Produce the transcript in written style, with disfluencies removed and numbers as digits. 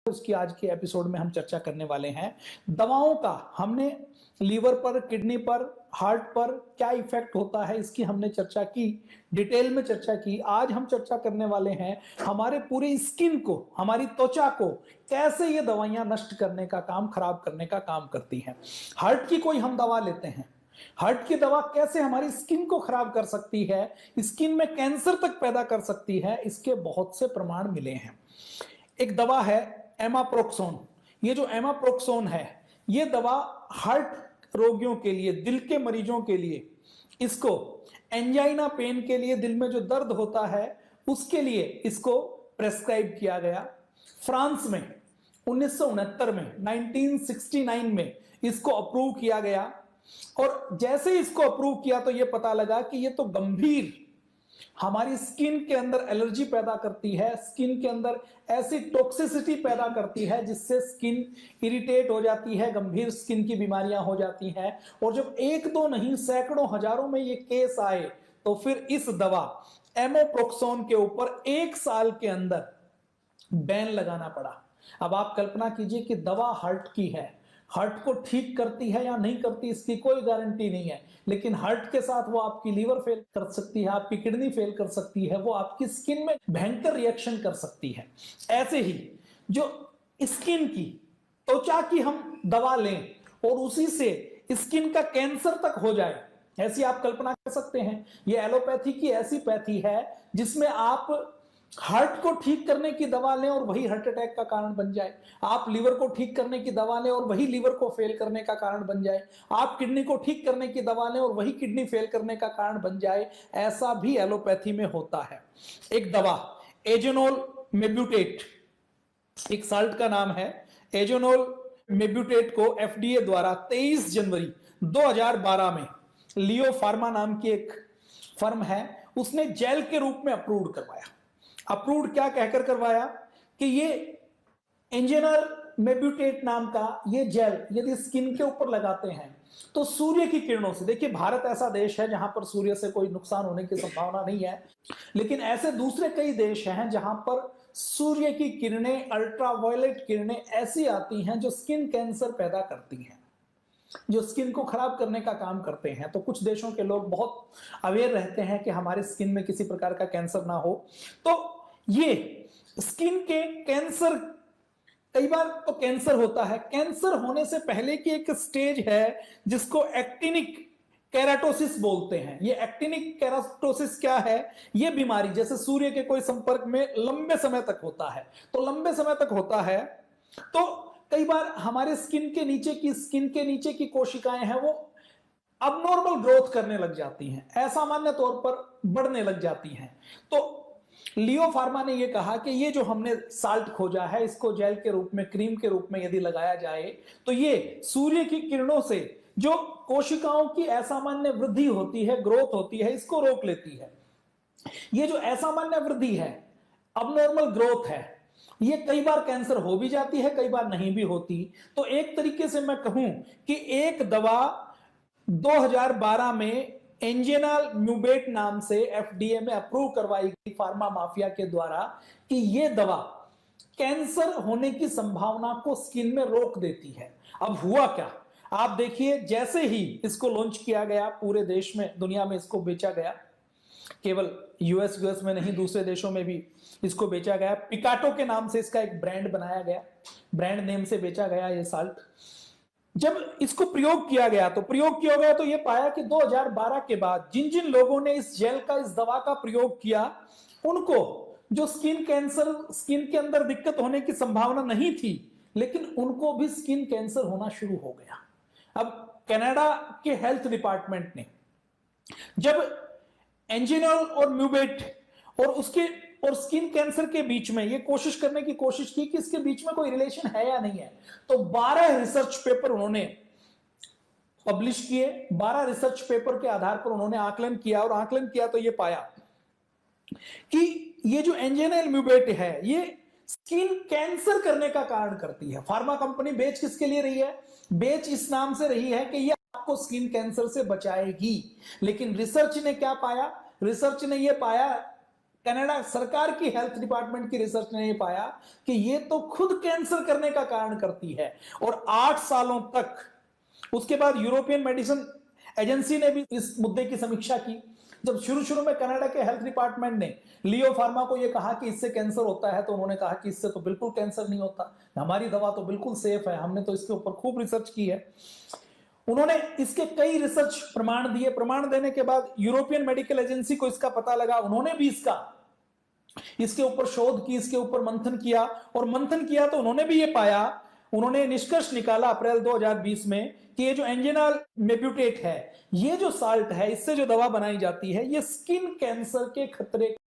उसकी आज के एपिसोड में हम चर्चा करने वाले हैं। दवाओं का हमने लीवर पर, किडनी पर, हार्ट पर क्या इफेक्ट होता है इसकी हमने चर्चा की, डिटेल में चर्चा की। आज हम चर्चा करने वाले हैं हमारे पूरे स्किन को, हमारी त्वचा को कैसे ये दवाइयां नष्ट करने का काम, खराब करने का काम करती हैं। हार्ट की कोई हम दवा लेते हैं, हार्ट की दवा कैसे हमारी स्किन को खराब कर सकती है, स्किन में कैंसर तक पैदा कर सकती है, इसके बहुत से प्रमाण मिले हैं। एक दवा है एमाप्रोक्सोन। ये जो एमाप्रोक्सोन है, ये दवा हार्ट रोगियों के लिए, दिल के मरीजों के लिए, इसको एंजाइना पेन के लिए, दिल में जो दर्द होता है उसके लिए इसको प्रेस्क्राइब किया गया। फ्रांस में 1969 में, 1969 में इसको अप्रूव किया गया। और जैसे इसको अप्रूव किया तो यह पता लगा कि यह तो गंभीर हमारी स्किन के अंदर एलर्जी पैदा करती है, स्किन के अंदर ऐसी टॉक्सिसिटी पैदा करती है जिससे स्किन इरिटेट हो जाती है, गंभीर स्किन की बीमारियां हो जाती हैं। और जब एक दो नहीं सैकड़ों हजारों में ये केस आए तो फिर इस दवा एमोप्रोक्सोन के ऊपर 1 साल के अंदर बैन लगाना पड़ा। अब आप कल्पना कीजिए कि दवा हार्ट की है, हार्ट को ठीक करती है या नहीं करती इसकी कोई गारंटी नहीं है, लेकिन हार्ट के साथ वो आपकी लीवर फेल कर सकती है, आपकी किडनी फेल कर सकती है, वो आपकी स्किन में भयंकर रिएक्शन कर सकती है। ऐसे ही जो स्किन की, त्वचा की हम दवा लें और उसी से स्किन का कैंसर तक हो जाए, ऐसी आप कल्पना कर सकते हैं। ये एलोपैथी की ऐसी पैथी है जिसमें आप हार्ट को ठीक करने की दवा लें और वही हार्ट अटैक का कारण बन जाए, आप लीवर को ठीक करने की दवा लें और वही लीवर को फेल करने का कारण बन जाए, आप किडनी को ठीक करने की दवा लें और वही किडनी फेल करने का कारण बन जाए। ऐसा भी एलोपैथी में होता है। एक दवा एजेनोल मेब्यूटेट, एक साल्ट का नाम है, एजेनोल मेब्यूटेट को एफडीए द्वारा 23 जनवरी 2012 में लियो फार्मा नाम की एक फर्म है, उसने जेल के रूप में अप्रूव्ड करवाया। अप्रूव्ड क्या कहकर करवाया कि ये एंजेनल मेब्यूटेट नाम का ये जेल यदि स्किन के ऊपर लगाते हैं तो सूर्य की किरणों से, देखिए भारत ऐसा देश है जहां पर सूर्य से कोई नुकसान होने की संभावना नहीं है, लेकिन ऐसे दूसरे कई देश हैं जहां पर सूर्य की किरणें, अल्ट्रावायलेट किरणें ऐसी आती हैं जो स्किन कैंसर पैदा करती हैं, जो स्किन को खराब करने का काम करते हैं। तो कुछ देशों के लोग बहुत अवेयर रहते हैं कि हमारे स्किन में किसी प्रकार का कैंसर ना हो। तो ये स्किन के कैंसर, कई बार तो कैंसर होता है, कैंसर होने से पहले की एक स्टेज है जिसको एक्टिनिक केराटोसिस बोलते हैं। ये एक्टिनिक केराटोसिस क्या है? ये बीमारी जैसे सूर्य के कोई संपर्क में लंबे समय तक होता है, तो लंबे समय तक होता है तो कई बार हमारे स्किन के नीचे की कोशिकाएं हैं वो अबनॉर्मल ग्रोथ करने लग जाती हैं, असामान्य तौर पर बढ़ने लग जाती हैं। तो लियो फार्मा ने यह कहा कि ये जो हमने साल्ट खोजा है इसको जेल के रूप में, क्रीम के रूप में यदि लगाया जाए तो ये सूर्य की किरणों से जो कोशिकाओं की असामान्य वृद्धि होती है, ग्रोथ होती है, इसको रोक लेती है। ये जो असामान्य वृद्धि है, अबनॉर्मल ग्रोथ है, ये कई बार कैंसर हो भी जाती है, कई बार नहीं भी होती। तो एक तरीके से मैं कहूं कि एक दवा 2012 में एंजेनल म्यूबेट नाम से एफडीए में अप्रूव करवाई गई फार्मा माफिया के द्वारा कि यह दवा कैंसर होने की संभावना को स्किन में रोक देती है। अब हुआ क्या, आप देखिए, जैसे ही इसको लॉन्च किया गया पूरे देश में, दुनिया में इसको बेचा गया, केवल यूएस में नहीं दूसरे देशों में भी इसको बेचा गया। पिकाटो के नाम से इसका एक ब्रांड बनाया गया, ब्रांड नेम से बेचा गया ये साल्ट। जब इसको प्रयोग किया गया तो ये पाया कि 2012 के बाद जिन जिन लोगों ने इस जेल का, इस दवा का प्रयोग किया, उनको जो स्किन कैंसर, स्किन के अंदर दिक्कत होने की संभावना नहीं थी, लेकिन उनको भी स्किन कैंसर होना शुरू हो गया। अब कनाडा के हेल्थ डिपार्टमेंट ने जब एंजिनल और म्यूबेट और स्किन कैंसर के बीच में ये कोशिश करने की कोशिश की कि इसके बीच में कोई रिलेशन है या नहीं है, तो 12 रिसर्च पेपर उन्होंने पब्लिश किए। 12 रिसर्च पेपर के आधार पर उन्होंने आकलन किया तो ये पाया कि ये जो एंजेनल म्यूबेट है ये स्किन कैंसर करने का कारण करती है। फार्मा कंपनी बेच किसके लिए रही है? बेच इस नाम से रही है कि ये आपको स्किन कैंसर से बचाएगी, लेकिन रिसर्च ने क्या पाया? रिसर्च ने ये पाया, कनाडा सरकार की हेल्थ डिपार्टमेंट की रिसर्च ने पाया कि ये तो खुद कैंसर करने का कारण करती है। और 8 सालों तक उसके बाद यूरोपियन मेडिसिन एजेंसी ने भी इस मुद्दे की समीक्षा की। जब शुरू में कनाडा के हेल्थ डिपार्टमेंट ने लियो फार्मा को यह कहा कि इससे कैंसर होता है, तो उन्होंने कहा कि इससे तो बिल्कुल कैंसर नहीं होता, हमारी दवा तो बिल्कुल सेफ है, हमने तो इसके ऊपर खूब रिसर्च की है। उन्होंने इसके कई रिसर्च प्रमाण दिए। प्रमाण देने के बाद यूरोपियन मेडिकल एजेंसी को इसका पता लगा, उन्होंने भी इसके ऊपर शोध की, इसके ऊपर मंथन किया, और मंथन किया तो उन्होंने भी ये पाया, उन्होंने निष्कर्ष निकाला अप्रैल 2020 में कि ये जो एंजिनाल मेब्यूटेट है, ये जो साल्ट है, इससे जो दवा बनाई जाती है, ये स्किन कैंसर के खतरे